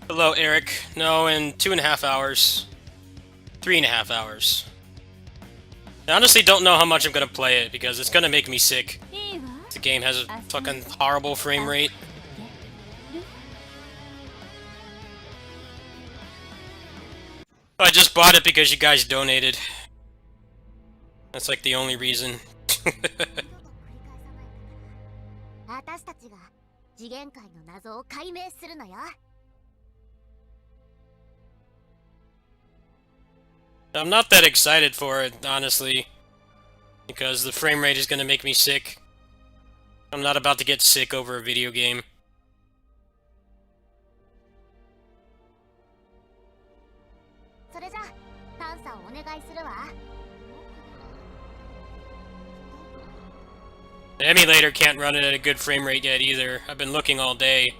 Hello, Eric. No, in 2.5 hours. 3.5 hours. I honestly don't know how much I'm gonna play it, because it's gonna make me sick. The game has a fucking horrible frame rate. I just bought it because you guys donated. That's like the only reason. I'm not that excited for it, honestly, because the frame rate is gonna make me sick. I'm not about to get sick over a video game. The emulator can't run it at a good frame rate yet either. I've been looking all day.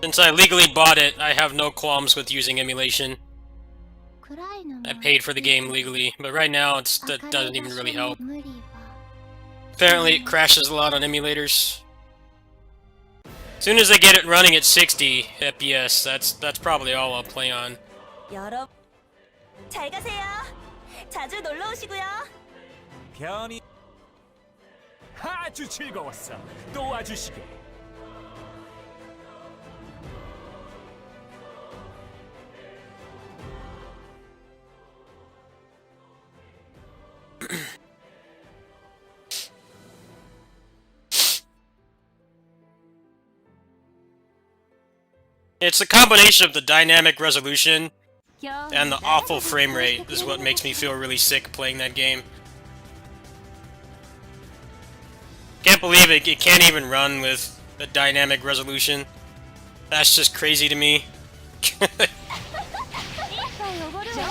Since I legally bought it, I have no qualms with using emulation. I paid for the game legally, but right now that doesn't even really help. Apparently it crashes a lot on emulators. As soon as I get it running at 60 FPS, that's probably all I'll play on. 잘 가세요. 자주 놀러 오시고요. 편히 아주 즐거웠어. 또 와주시게. It's a combination of the dynamic resolution and the awful frame rate is what makes me feel really sick playing that game. Can't believe it can't even run with the dynamic resolution. That's just crazy to me.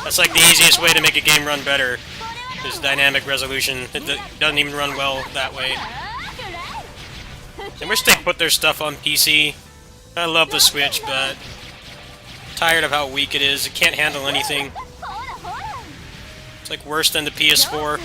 That's like the easiest way to make a game run better, is dynamic resolution. It doesn't even run well that way. I wish they put their stuff on PC. I love the Switch, but I'm tired of how weak it is. It can't handle anything. It's like worse than the PS4.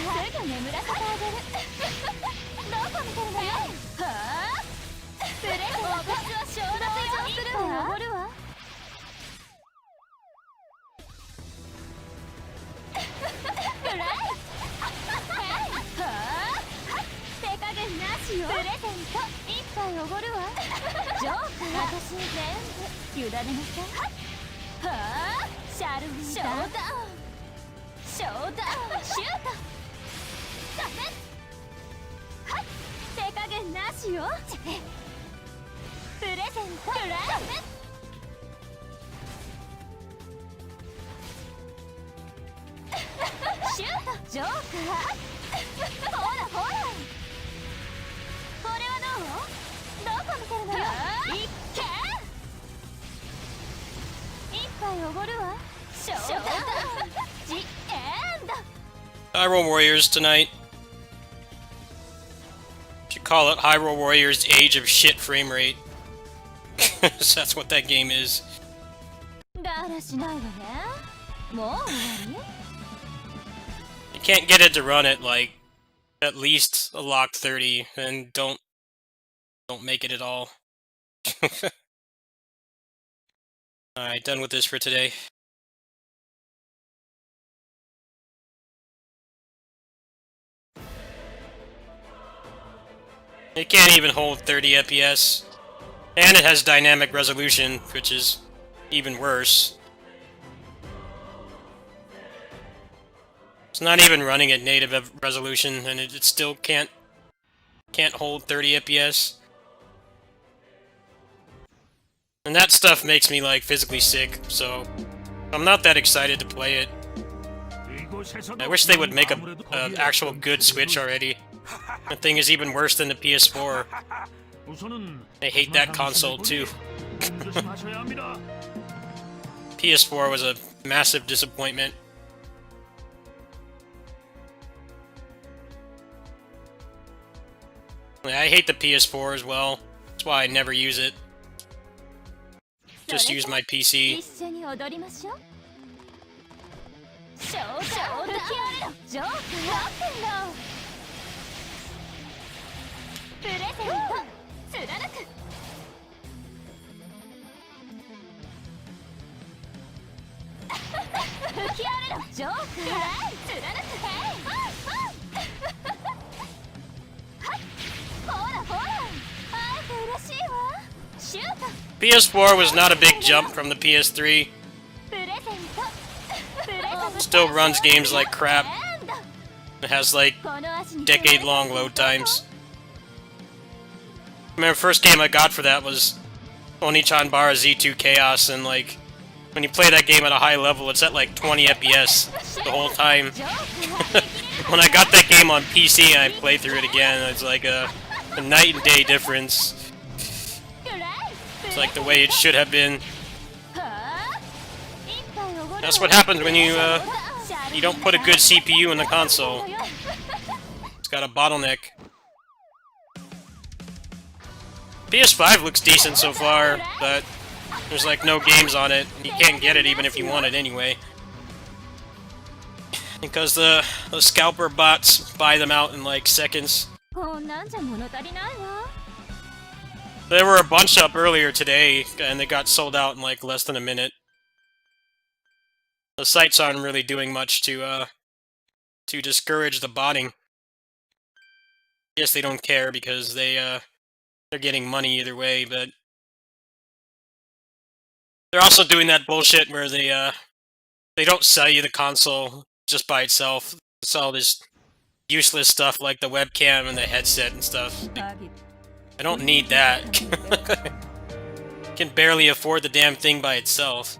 Hyrule Warriors tonight. Should call it Hyrule Warriors Age of Shit Frame Rate. That's what that game is. You can't get it to run at like at least a locked 30, and don't make it at all. Alright, done with this for today. It can't even hold 30 FPS. And it has dynamic resolution, which is even worse. It's not even running at native resolution, and it still can't hold 30 FPS. And that stuff makes me, like, physically sick, so I'm not that excited to play it. I wish they would make a actual good Switch already. That thing is even worse than the PS4. I hate that console too. PS4 was a massive disappointment. I hate the PS4 as well. That's why I never use it. Just use my PC. PS4 was not a big jump from the PS3. Still runs games like crap. It has like decade-long load times. I remember the first game I got for that was Oni-chan-bara Z2 Chaos, and like when you play that game at a high level, it's at like 20 FPS the whole time. When I got that game on PC and I played through it again, it's like a night and day difference. It's like the way it should have been. That's what happens when you don't put a good CPU in the console. It's got a bottleneck. PS5 looks decent so far, but there's like no games on it. You can't get it even if you want it anyway. Because the scalper bots buy them out in like seconds. There were a bunch up earlier today, and they got sold out in like less than a minute. The sites aren't really doing much to discourage the botting. I guess they don't care because they're getting money either way, but they're also doing that bullshit where they don't sell you the console just by itself. They sell this useless stuff like the webcam and the headset and stuff. I don't need that. Can barely afford the damn thing by itself.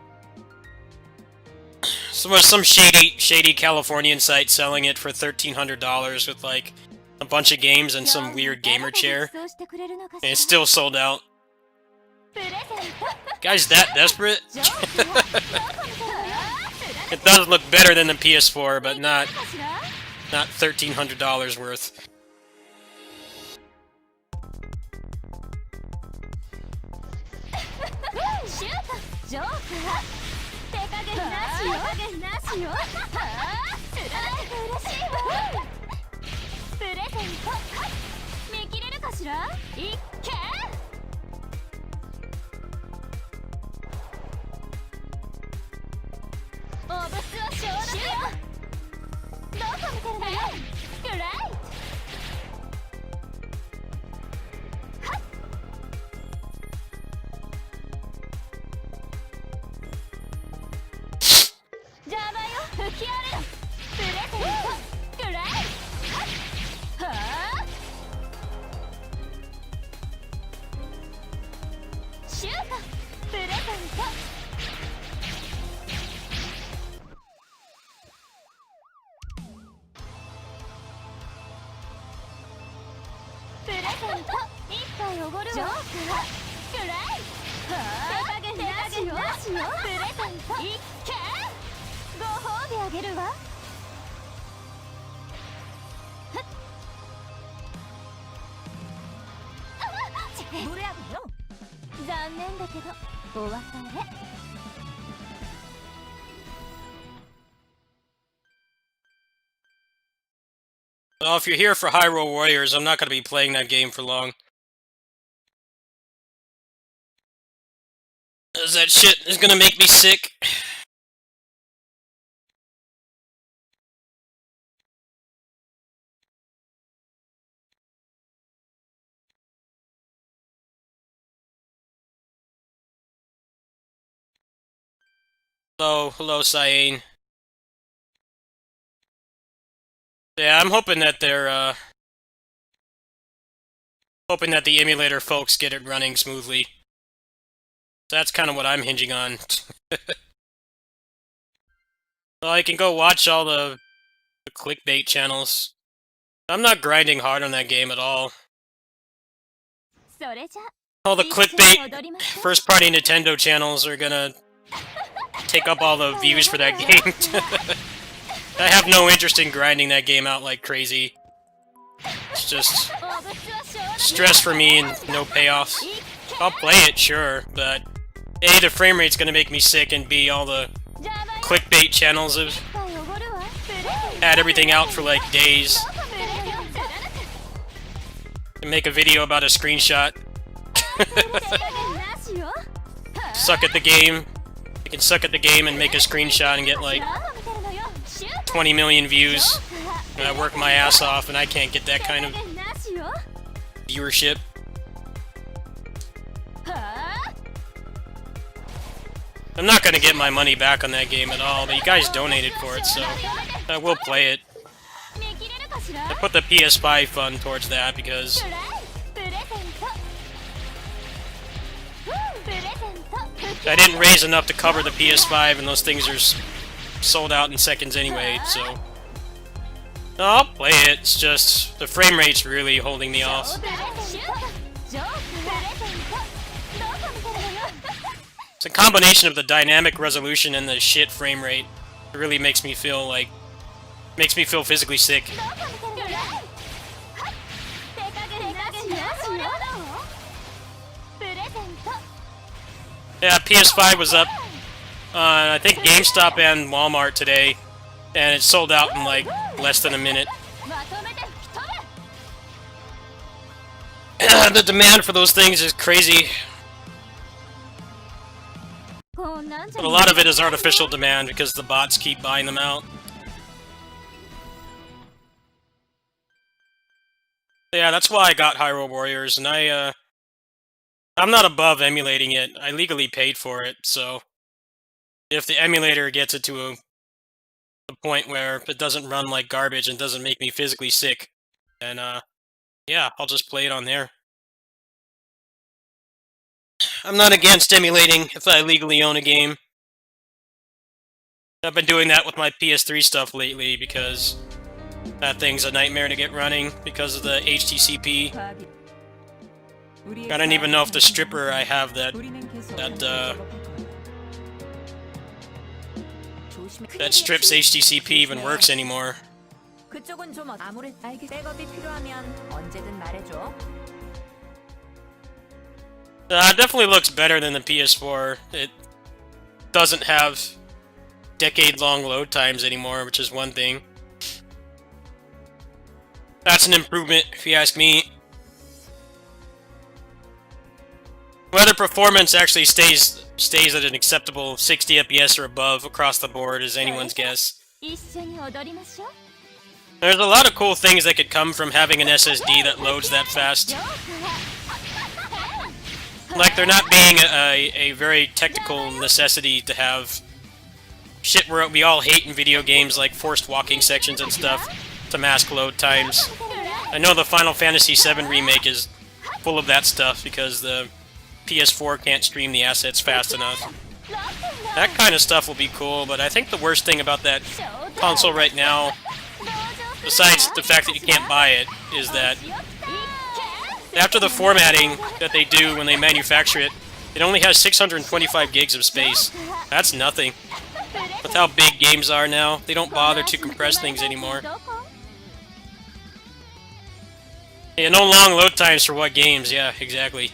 So there's some shady Californian site selling it for $1,300 with like a bunch of games and some weird gamer chair, and it's still sold out. Guy's that desperate? It does look better than the PS4, but not $1,300 worth. Well, if you're here for Hyrule Warriors, I'm not going to be playing that game for long. Because that shit is going to make me sick. Hello, Cyan. Yeah, I'm hoping that they're, hoping that the emulator folks get it running smoothly. So that's kind of what I'm hinging on. Well, I can go watch all the clickbait channels. I'm not grinding hard on that game at all. All the clickbait first-party Nintendo channels are gonna take up all the views for that game. I have no interest in grinding that game out like crazy. It's just stress for me and no payoffs. I'll play it, sure, but A, the frame rate's gonna make me sick, and B, all the clickbait channels have had everything out for like days. And make a video about a screenshot. Suck at the game. You can suck at the game and make a screenshot and get like 20 million views. And I work my ass off and I can't get that kind of viewership. I'm not gonna get my money back on that game at all, but you guys donated for it, so I will play it. I put the PS5 fund towards that because I didn't raise enough to cover the PS5, and those things are sold out in seconds anyway, so... No, I'll play it, it's just the frame rate's really holding me off. It's a combination of the dynamic resolution and the shit frame rate. It really makes me feel like... makes me feel physically sick. Yeah, PS5 was up on, I think, GameStop and Walmart today, and it sold out in like less than a minute. The demand for those things is crazy. But a lot of it is artificial demand because the bots keep buying them out. Yeah, that's why I got Hyrule Warriors, and I'm not above emulating it. I legally paid for it, so if the emulator gets it to a point where it doesn't run like garbage and doesn't make me physically sick, then yeah, I'll just play it on there. I'm not against emulating if I legally own a game. I've been doing that with my PS3 stuff lately because that thing's a nightmare to get running because of the HTCP. I don't even know if the stripper I have that strips HTCP even works anymore. It definitely looks better than the PS4. It doesn't have decade-long load times anymore, which is one thing. That's an improvement, if you ask me. Whether performance actually stays at an acceptable 60 FPS or above across the board is anyone's guess. There's a lot of cool things that could come from having an SSD that loads that fast. Like there not being a very technical necessity to have shit we all hate in video games, like forced walking sections and stuff, to mask load times. I know the Final Fantasy VII Remake is full of that stuff because the PS4 can't stream the assets fast enough. That kind of stuff will be cool, but I think the worst thing about that console right now, besides the fact that you can't buy it, is that after the formatting that they do when they manufacture it, it only has 625 gigs of space. That's nothing. With how big games are now, they don't bother to compress things anymore. Yeah, no long load times for what games? Yeah, exactly.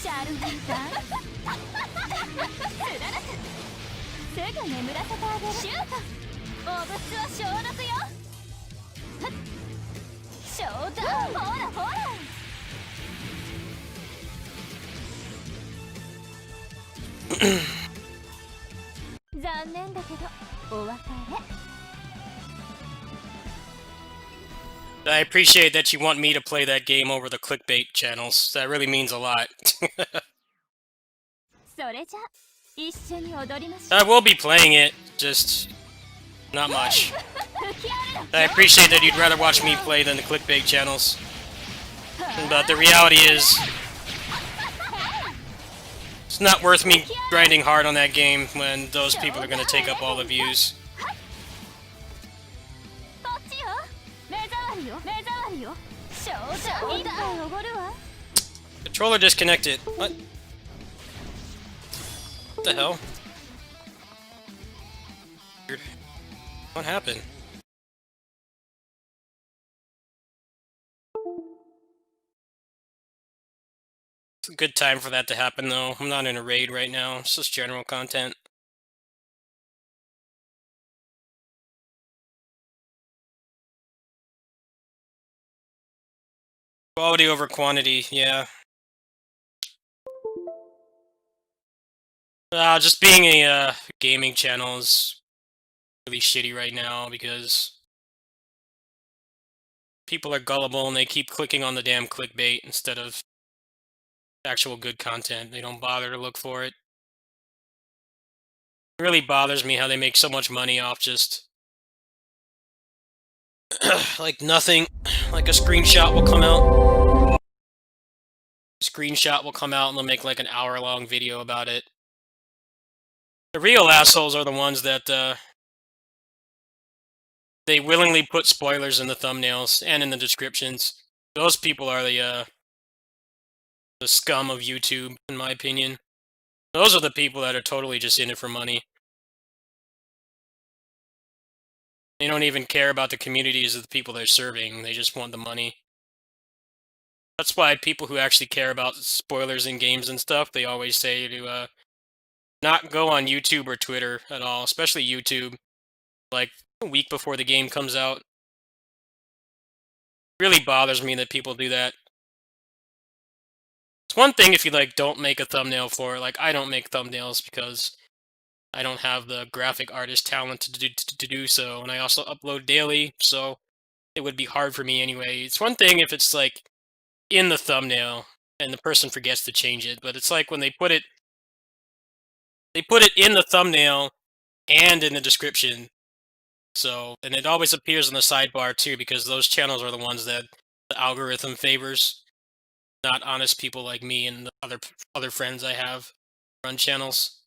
シャルウィーさんすぐ眠らせてあげる。シュート。お物は消毒よ。ショータイム。ほらほら。残念だけどお別れ。I appreciate that you want me to play that game over the clickbait channels. That really means a lot. それじゃ一緒に踊りましょう。 I will be playing it, just not much. I appreciate that you'd rather watch me play than the clickbait channels. But the reality is, it's not worth me grinding hard on that game when those people are going to take up all the views. こっちよ。目障りよ。目障りよ。ショータイム。一杯おごるわ。 Controller disconnected. What? What the hell? Weird. What happened? It's a good time for that to happen, though. I'm not in a raid right now. It's just general content. Quality over quantity, yeah. Just being a gaming channel is really shitty right now because people are gullible and they keep clicking on the damn clickbait instead of actual good content. They don't bother to look for it. It really bothers me how they make so much money off just like nothing. Like a screenshot will come out. Screenshot will come out and they'll make like an hour-long video about it. The real assholes are the ones that they willingly put spoilers in the thumbnails and in the descriptions. Those people are the scum of YouTube, in my opinion. Those are the people that are totally just in it for money. They don't even care about the communities of the people they're serving. They just want the money. That's why people who actually care about spoilers in games and stuff, they always say to not go on YouTube or Twitter at all, especially YouTube, like a week before the game comes out. It really bothers me that people do that. It's one thing if you like don't make a thumbnail for it. Like I don't make thumbnails because I don't have the graphic artist talent to do so, and I also upload daily, so it would be hard for me anyway. It's one thing if it's like in the thumbnail and the person forgets to change it, but it's like when they put it in the thumbnail and in the description. So, and it always appears in the sidebar too, because those channels are the ones that the algorithm favors, not honest people like me and the other friends I have run channels.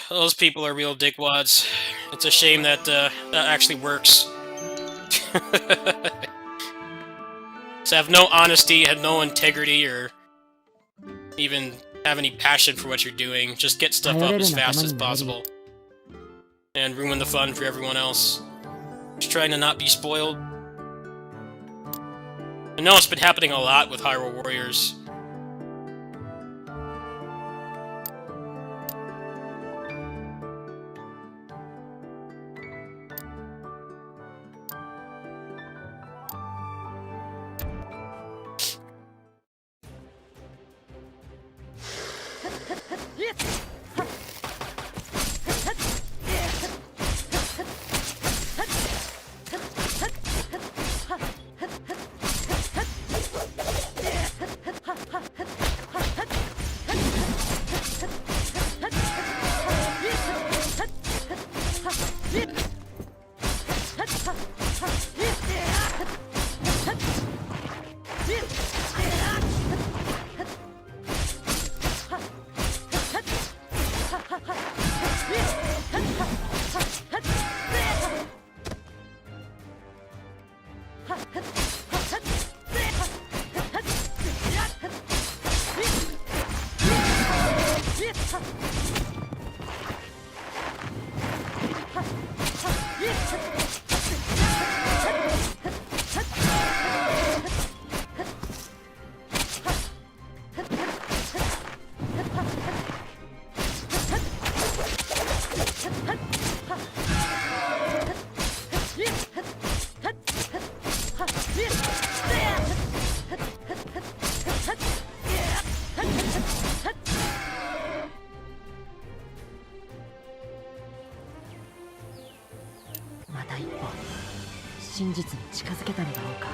Those people are real dickwads. It's a shame that that actually works. So have no honesty, have no integrity, or even have any passion for what you're doing. Just get stuff up as fast as possible. And ruin the fun for everyone else. Just trying to not be spoiled. I know it's been happening a lot with Hyrule Warriors. 近づけたのだろうか。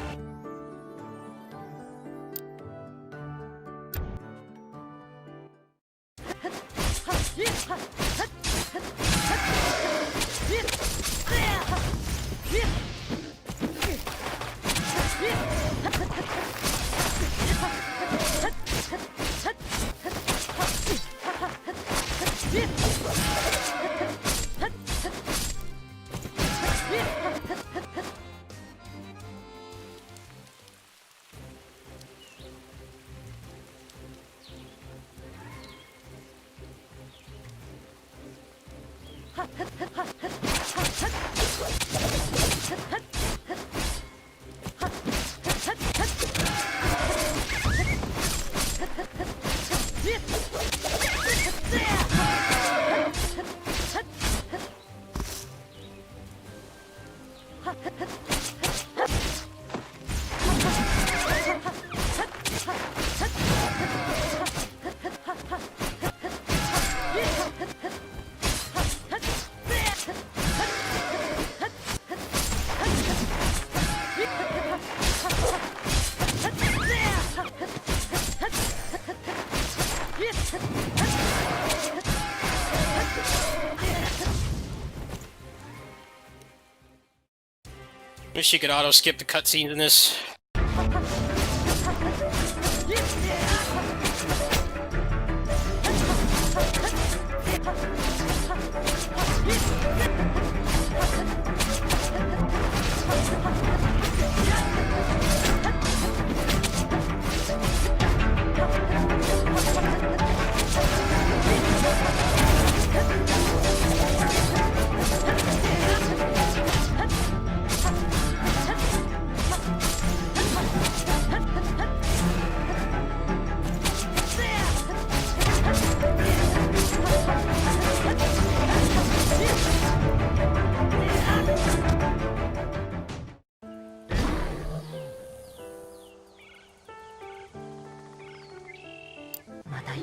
Wish you could auto skip the cutscenes in this.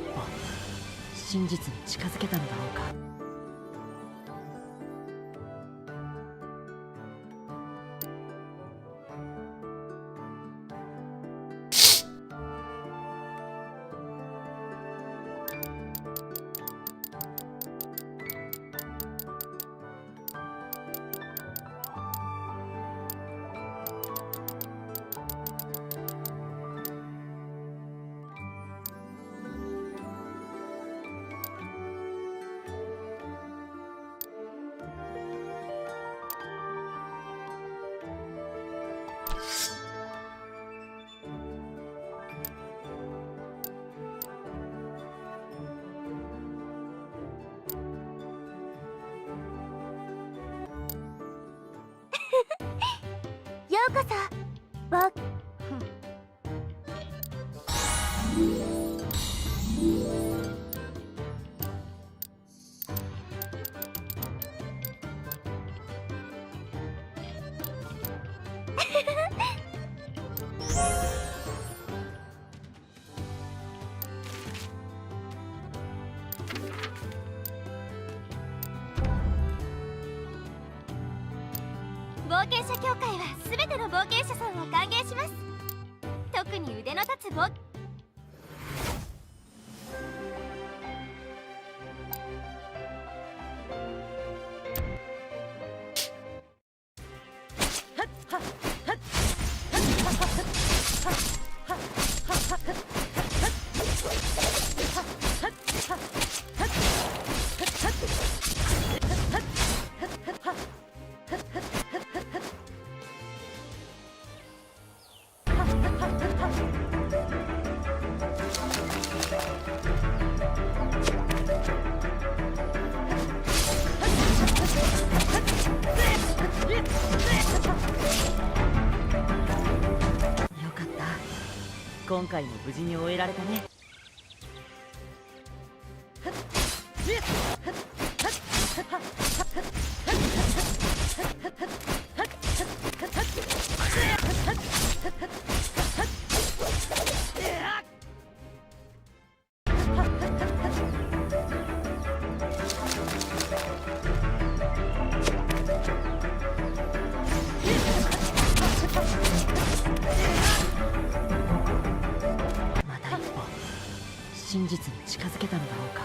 歩真実に近づけたのだろうか。ようこそ僕冒険者協会は全ての冒険者さんを歓迎します。特に腕の立つ冒よかった。今回も無事に終えられたね。実に近づけたのだろうか。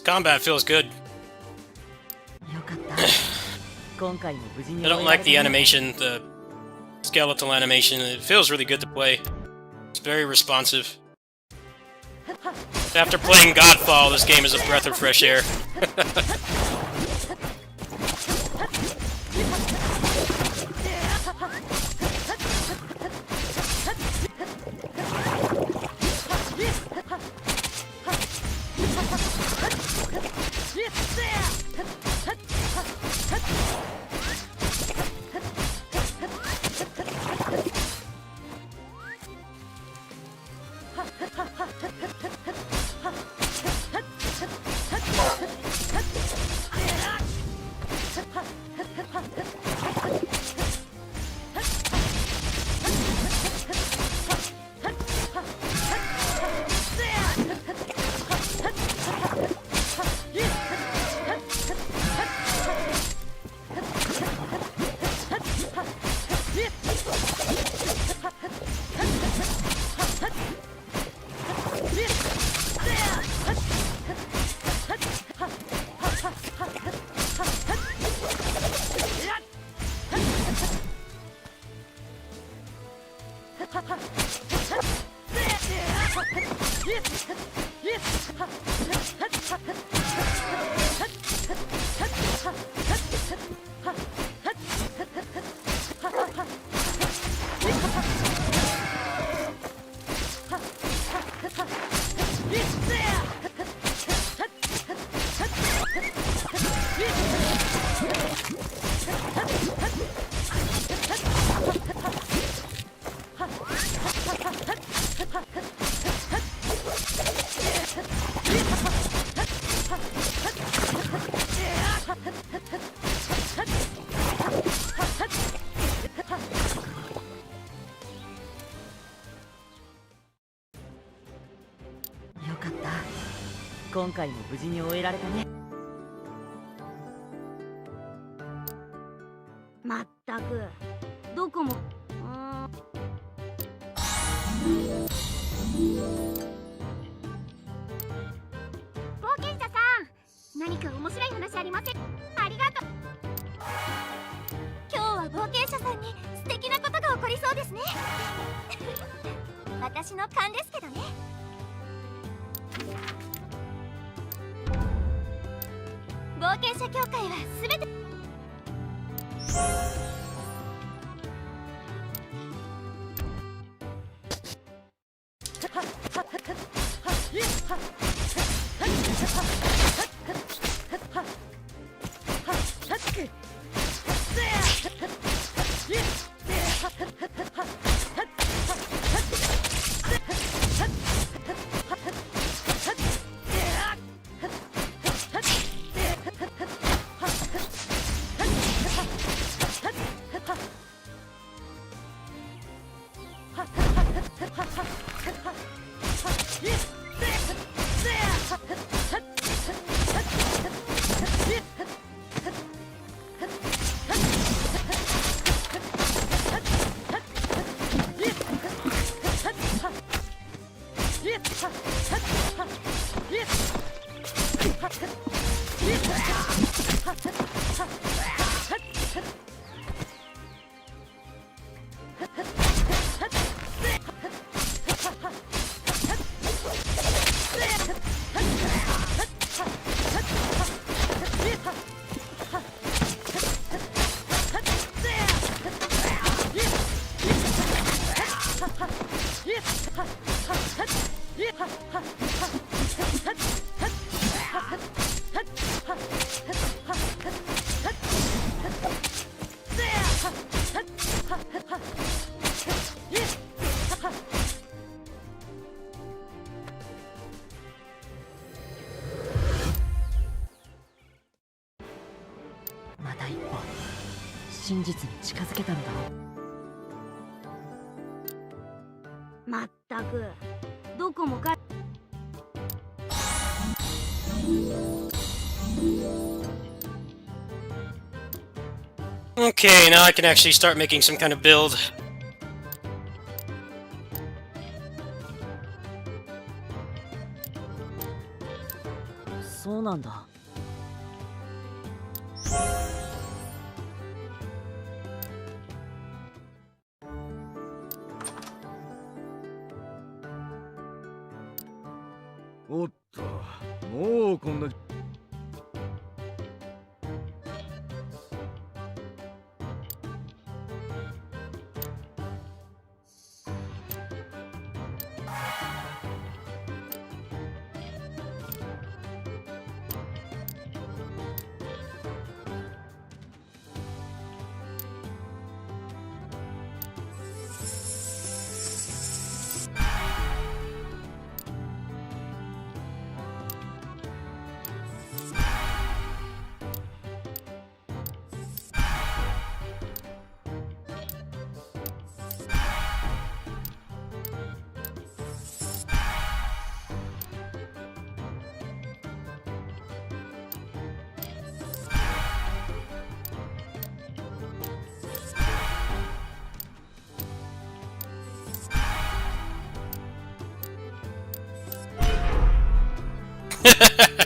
Combat feels good. よかった。今回も無事に I don't like the animation, the skeletal animation. It feels really good to play. It's very responsive. After playing Godfall, this game is a breath of fresh air.よかった。今回も無事に終えられたね。まったくどこも冒険者さん、何か面白い話ありません？ありがとう。今日は冒険者さんに素敵なことが起こりそうですね。私の勘ですけどね。冒険者協会はすべて真実に近づけたのだろう。まったくどこもか。Okay, now I can actually start making some kind of build. そうなんだ。おっと、もうこんな。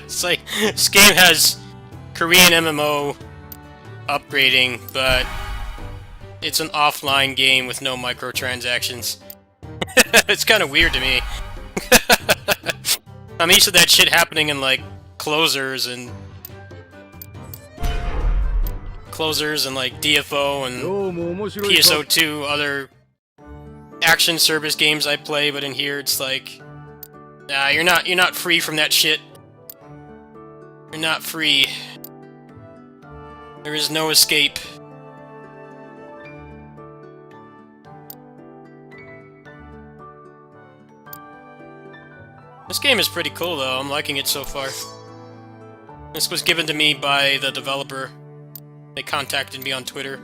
It's like, this game has Korean MMO upgrading, but it's an offline game with no microtransactions. It's kind of weird to me. I'm used to that shit happening in, like, closers and like DFO and PSO2, other action service games I play, but in here it's like, nah, you're not free from that shit. You're not free. There is no escape. This game is pretty cool though, I'm liking it so far. This was given to me by the developer. They contacted me on Twitter.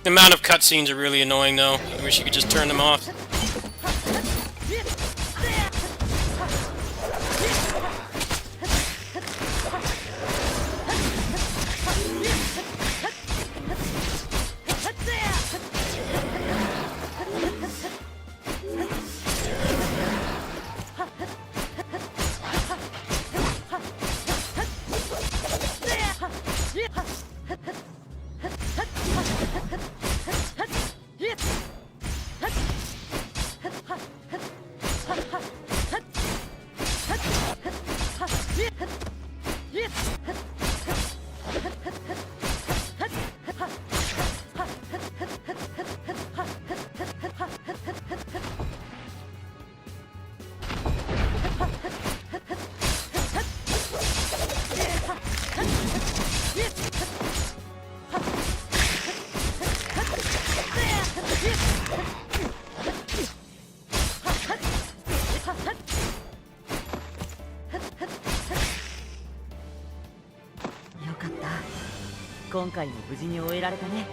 The amount of cutscenes are really annoying though. I wish you could just turn them off.よかった。今回も無事に終えられたね。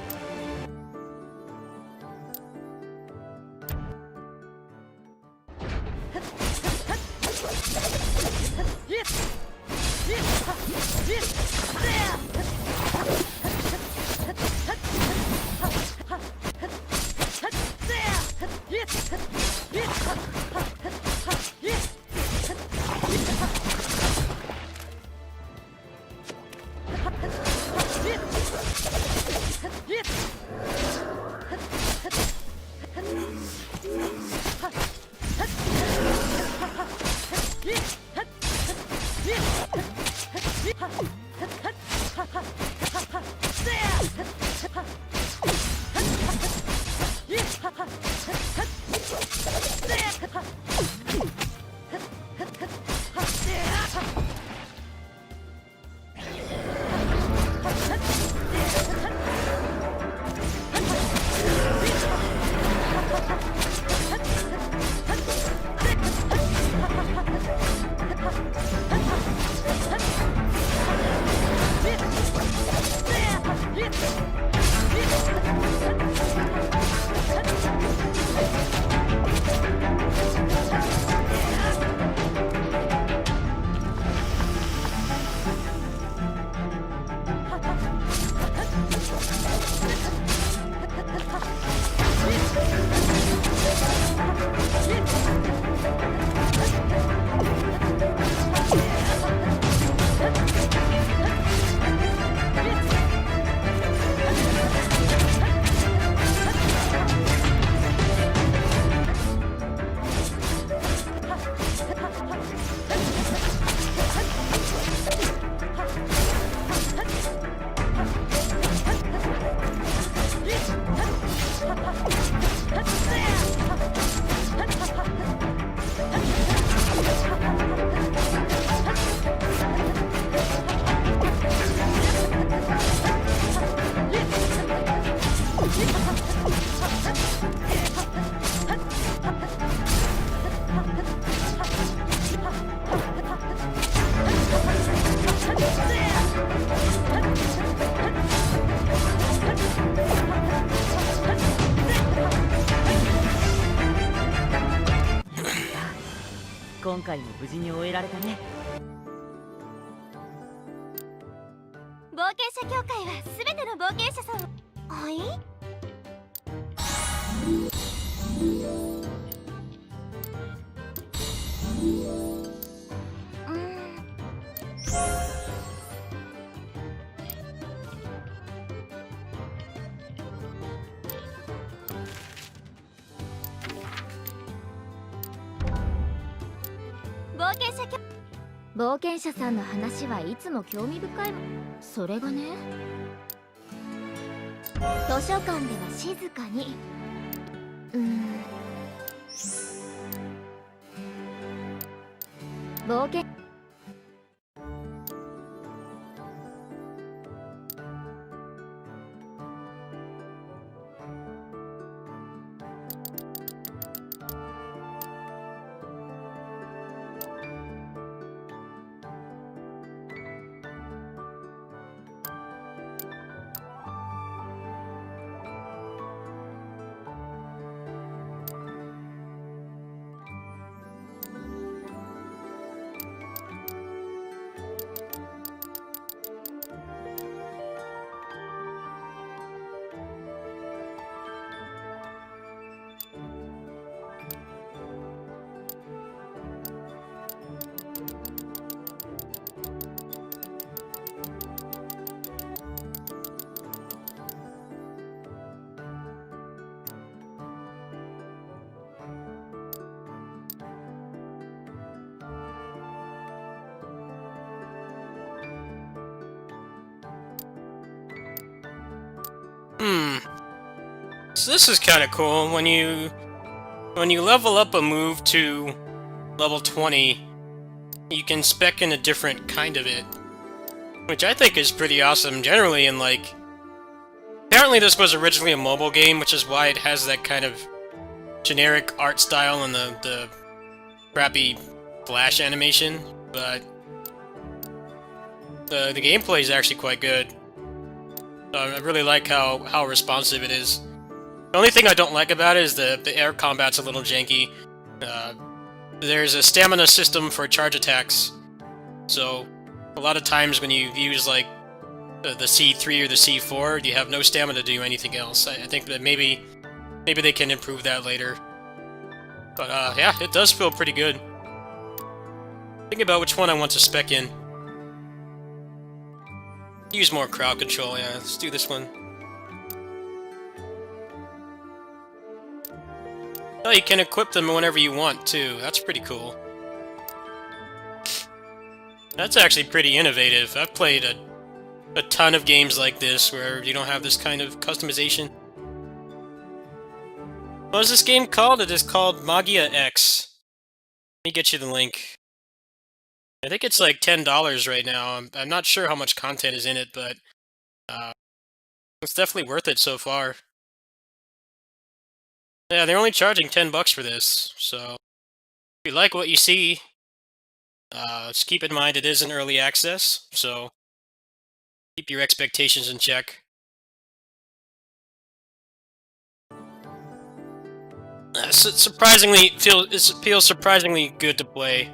今回も無事に終えられたね。冒険者協会は全ての冒険者さんを。はい。冒険者さんの話はいつも興味深いもん。それがね、図書館では静かに。冒険So this is kind of cool. When you level up a move to level 20, you can spec in a different kind of it, which I think is pretty awesome. Generally, and like, apparently this was originally a mobile game, which is why it has that kind of generic art style and the crappy flash animation. But the gameplay is actually quite good. I really like how responsive it is. The only thing I don't like about it is the air combat's a little janky. There's a stamina system for charge attacks, so a lot of times when you use like the C3 or the C4, you have no stamina to do anything else. I think that maybe they can improve that later. But yeah, it does feel pretty good. Think about which one I want to spec in. Use more crowd control, yeah, let's do this one. Oh, you can equip them whenever you want, too. That's pretty cool. That's actually pretty innovative. I've played a ton of games like this where you don't have this kind of customization. What is this game called? It is called Magia X. Let me get you the link. I think it's like $10 right now. I'm not sure how much content is in it, but it's definitely worth it so far. Yeah, they're only charging $10 for this, so if you like what you see, just keep in mind it is an early access, so keep your expectations in check. It feels surprisingly good to play.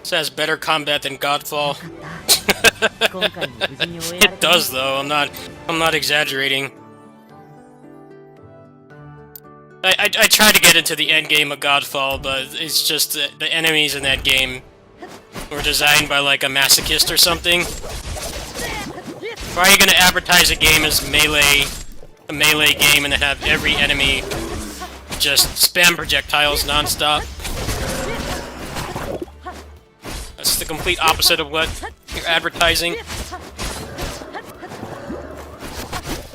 This has better combat than Godfall. 今回も無事に終えられ It たね does though. I'm not exaggerating. I tried to get into the end game of Godfall, but it's just the enemies in that game were designed by like a masochist or something. Why are you gonna advertise a game as a melee game and then have every enemy just spam projectiles nonstop? That's the complete opposite of what you're advertising.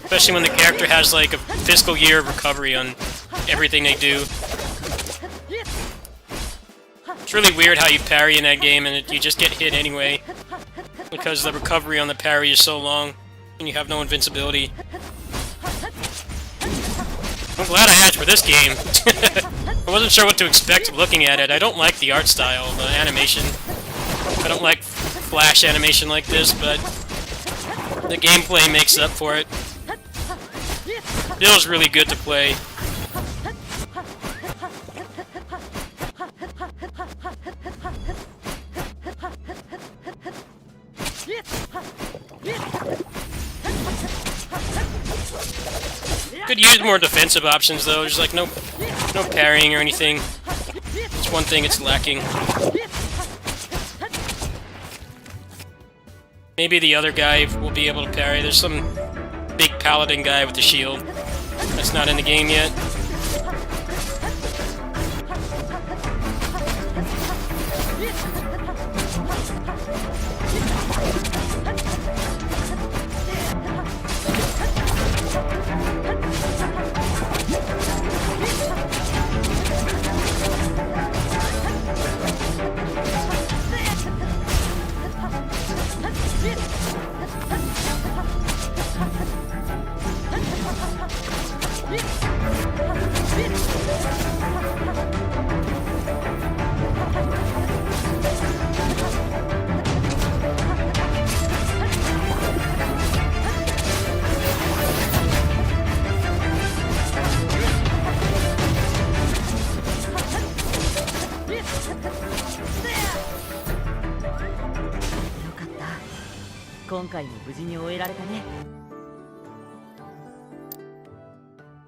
Especially when the character has like a fiscal year of recovery on everything they do. It's really weird how you parry in that game and you just get hit anyway. Because the recovery on the parry is so long and you have no invincibility. I'm glad I asked for this game. I wasn't sure what to expect looking at it. I don't like the art style, the animation. I don't like flash animation like this, but the gameplay makes up for it. It feels really good to play. Could use more defensive options though. There's like no parrying or anything. It's one thing it's lacking. Maybe the other guy will be able to parry. There's some big paladin guy with the shield that's not in the game yet.ね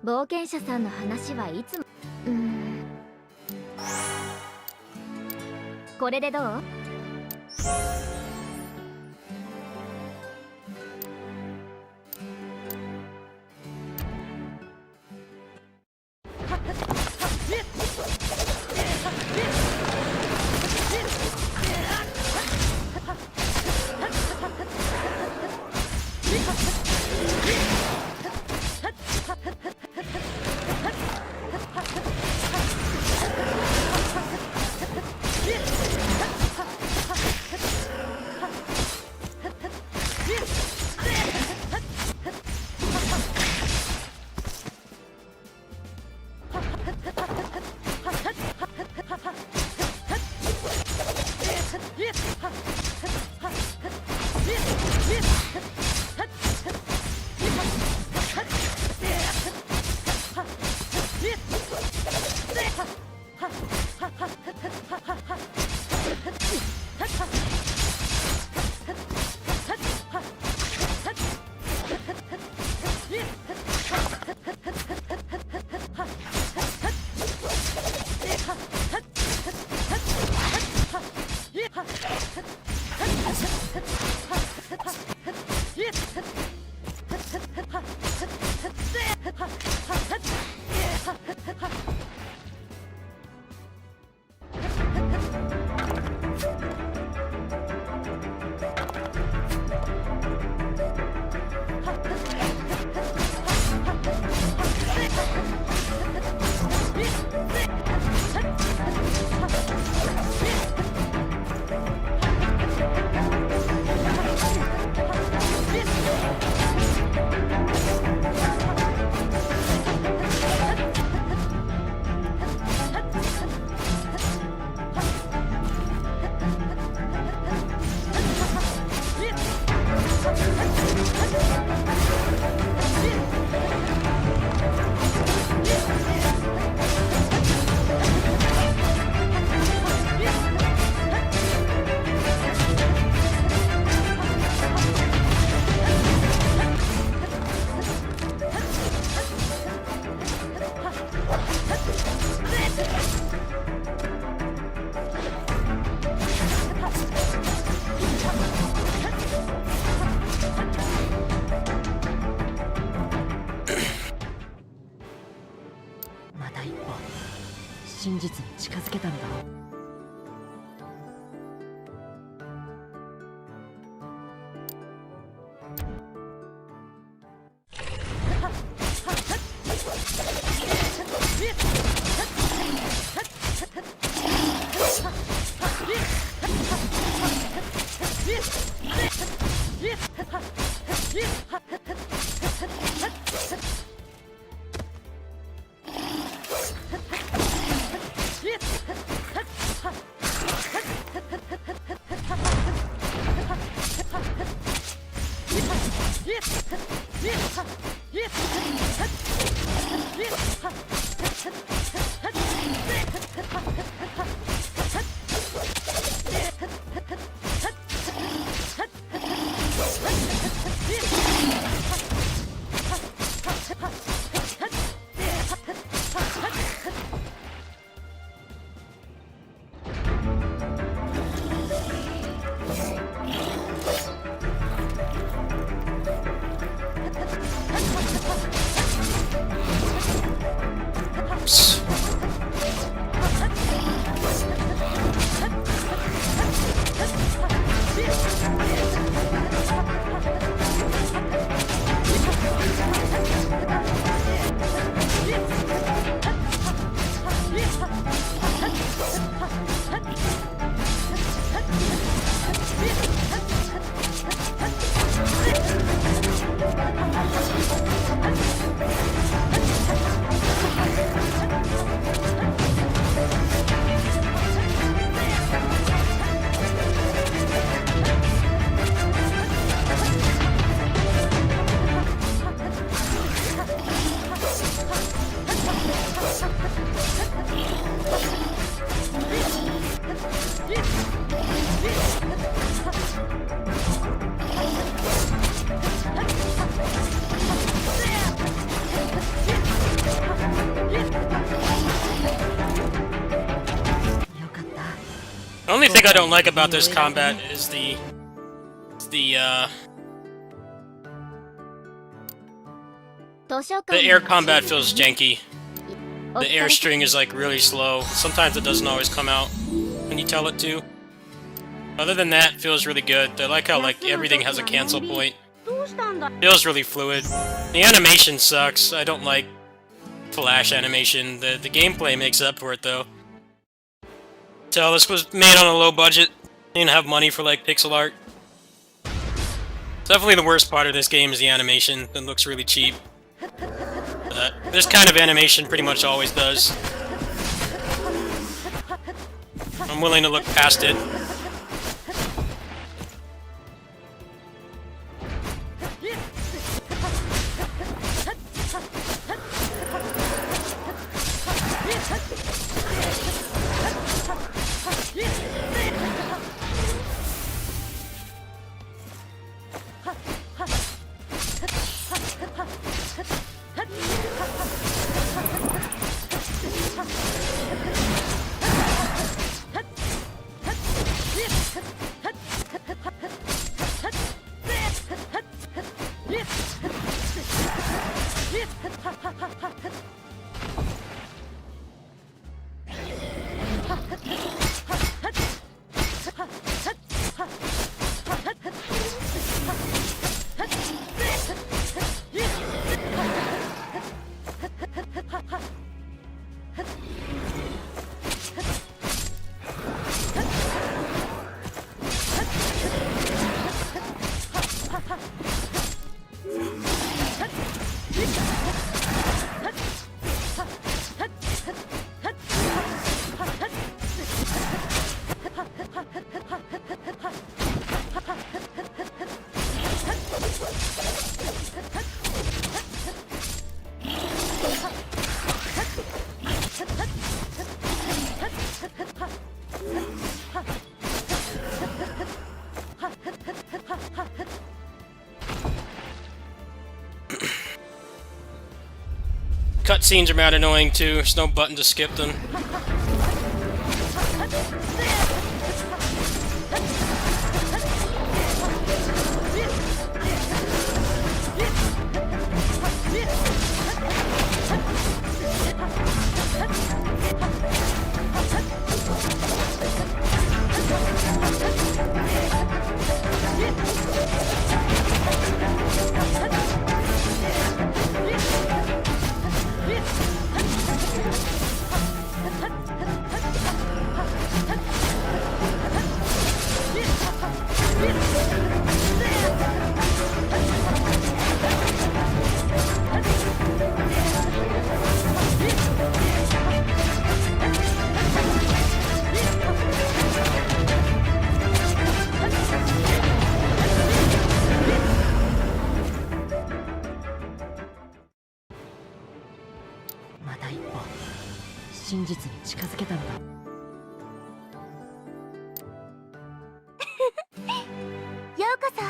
冒険者さんの話はいつもこれでどう？つけたのだろう。The only thing I don't like about this combat is the air combat feels janky. The air string is like really slow. Sometimes it doesn't always come out when you tell it to. Other than that, it feels really good. I like how like everything has a cancel point. Feels really fluid. The animation sucks. I don't like flash animation. The gameplay makes up for it though. Tell this was made on a low budget. Didn't have money for like pixel art. Definitely the worst part of this game is the animation. It looks really cheap. This kind of animation pretty much always does. I'm willing to look past it. Cutscenes are mad annoying too. There's no button to skip them. また一歩真実に近づけたのだ。ようこそ。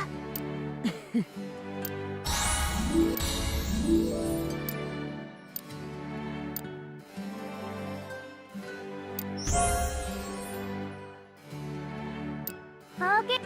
冒険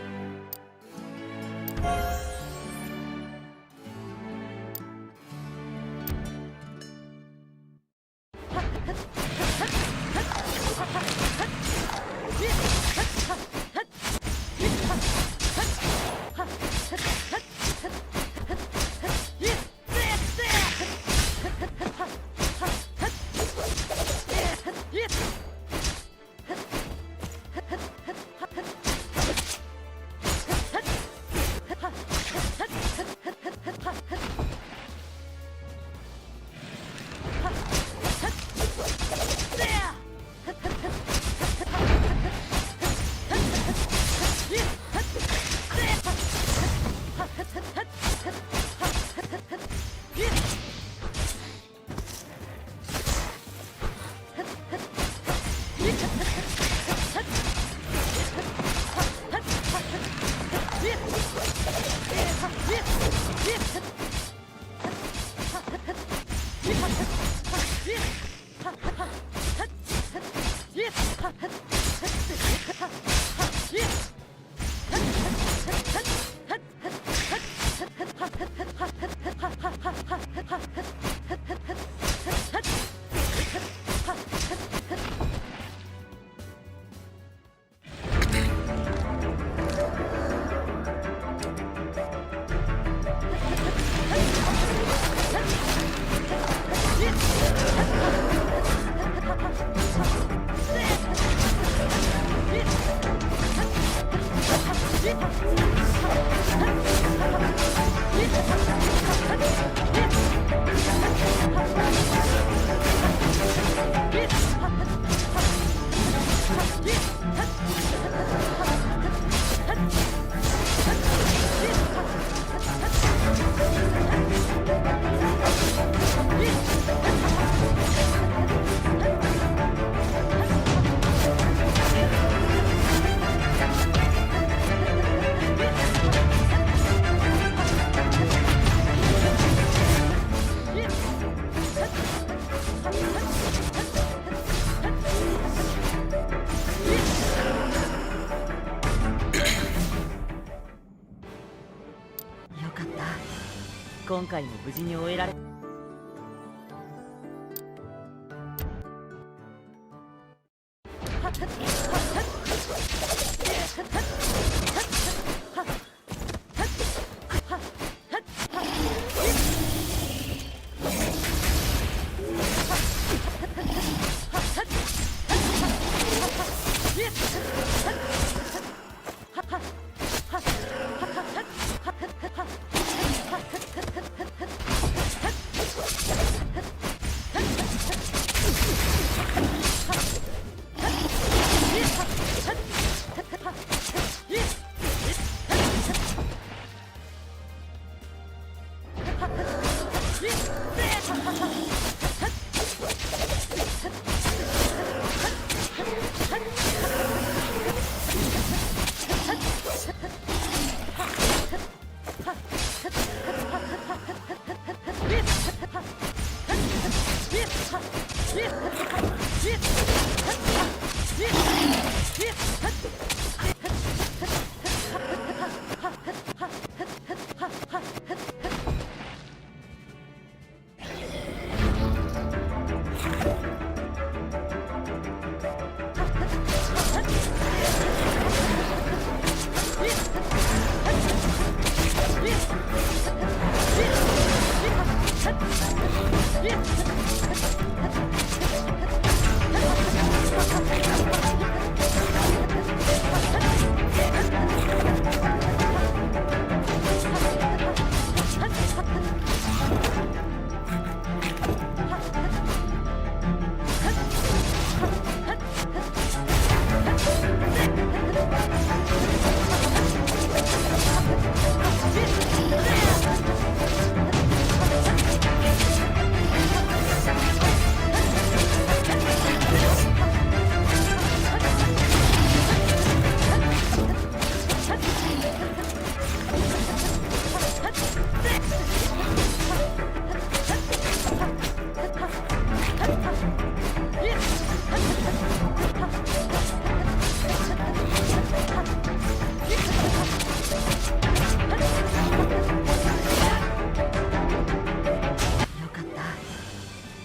今回も無事に終えられ。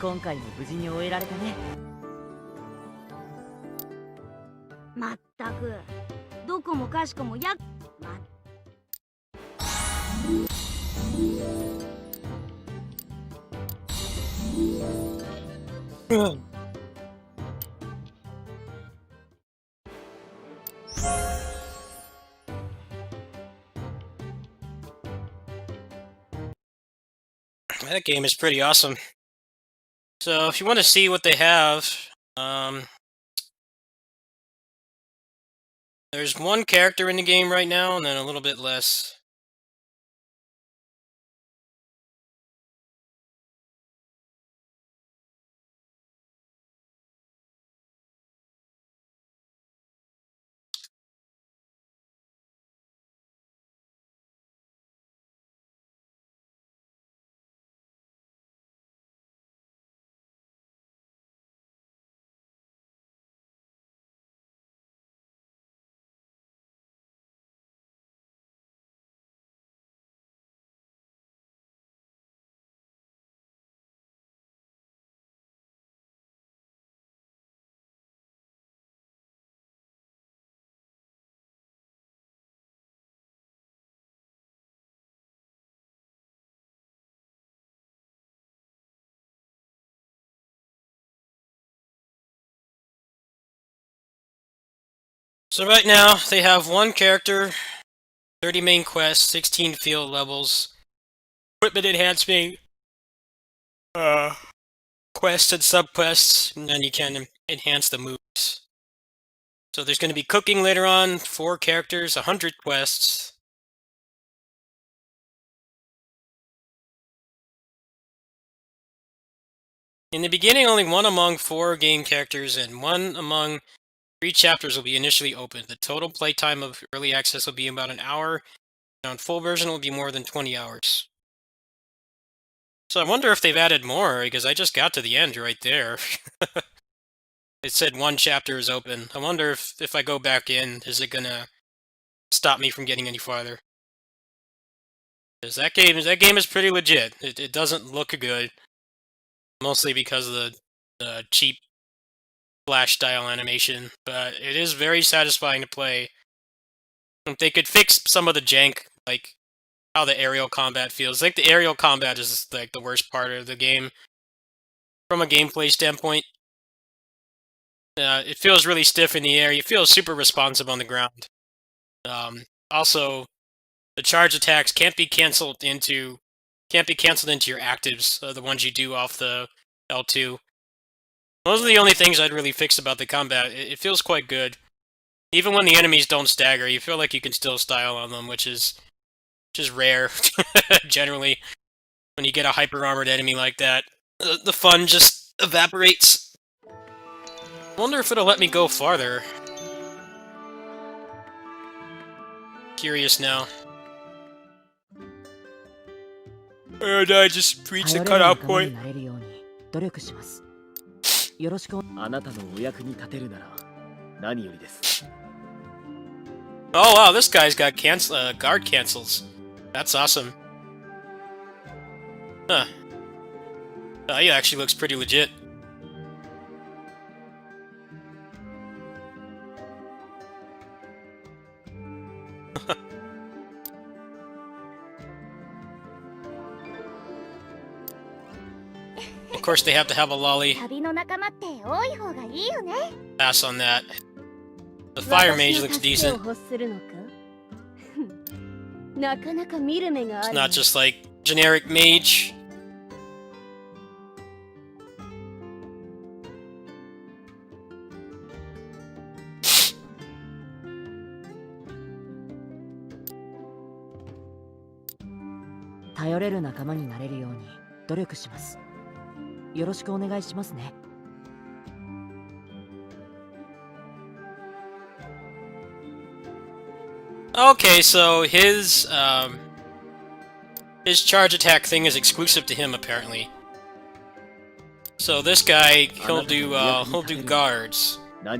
今回も無事に終えられたね。まったくどこもかしこもThat game is pretty awesome. So if you want to see what they have, there's one character in the game right now, and then a little bit less. So right now, they have one character, 30 main quests, 16 field levels, equipment enhancement, quests and subquests, and then you can enhance the moves. So there's going to be cooking later on, 4 characters, 100 quests. In the beginning, only 1 among 4 game characters and 1 among 3 chapters will be initially open. The total playtime of early access will be about an hour, and on full version will be more than 20 hours. So I wonder if they've added more, because I just got to the end right there. It said 1 chapter is open. I wonder if I go back in, is it gonna stop me from getting any farther? Because that game is pretty legit. It doesn't look good, mostly because of the cheap Flash style animation, but it is very satisfying to play. If they could fix some of the jank, like how the aerial combat feels. Like the aerial combat is like the worst part of the game from a gameplay standpoint. It feels really stiff in the air. You feel super responsive on the ground. Also, the charge attacks can't be canceled into your actives, the ones you do off the L2. Those are the only things I'd really fix about the combat. It feels quite good. Even when the enemies don't stagger, you feel like you can still style on them, which is rare, generally. When you get a hyper-armored enemy like that, the fun just evaporates. I wonder if it'll let me go farther. Curious now. And I just reached the cutout point. 努力します。よろしく。あなたのお役に立てるなら何よりです。Oh wow, this guy's got guard cancels. That's awesome. Huh. He actually looks pretty legit. Of course, they have to have a lolly. Pass on that. The fire mage looks decent. It's not just like generic mage. Okay, so his charge attack thing is exclusive to him apparently. So this guy, he'll do guards. Huh.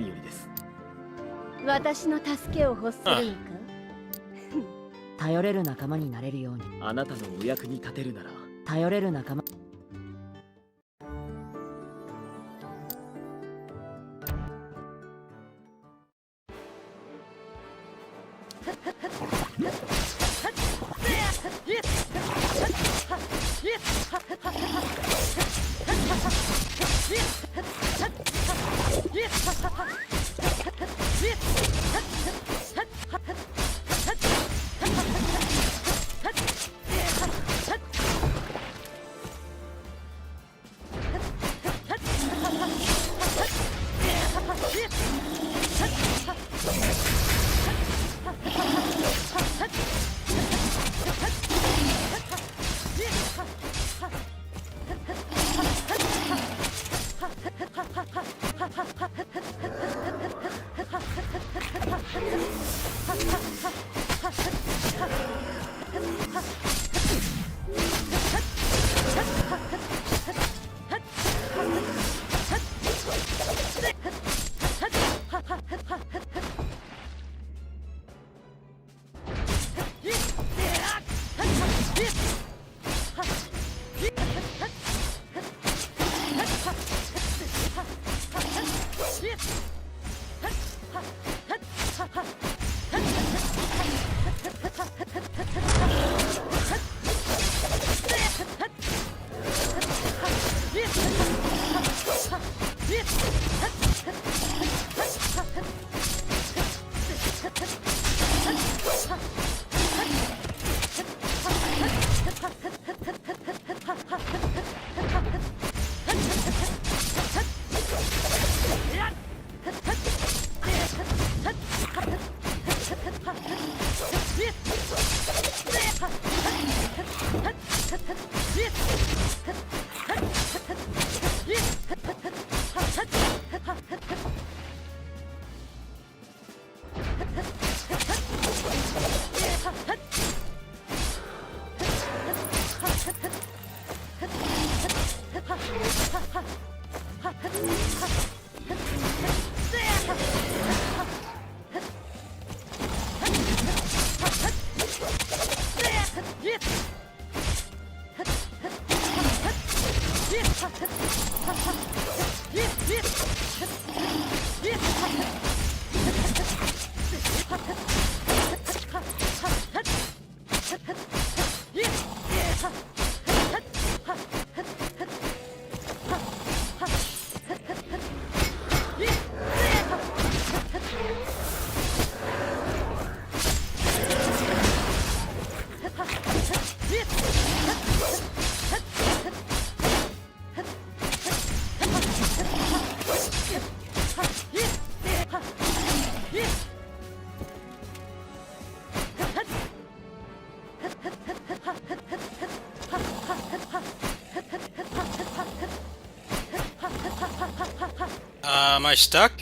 Am I stuck?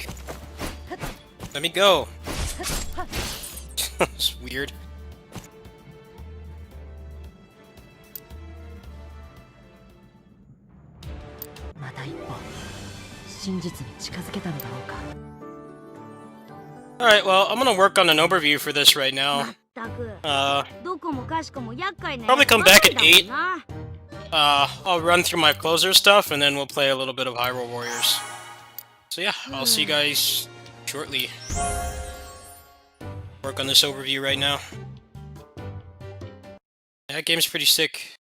Let me go. It's weird. Alright, well, I'm gonna work on an overview for this right now. Probably come back at 8. I'll run through my closer stuff, and then we'll play a little bit of Hyrule Warriors. So yeah, I'll see you guys shortly. Work on this overview right now. That game's pretty sick.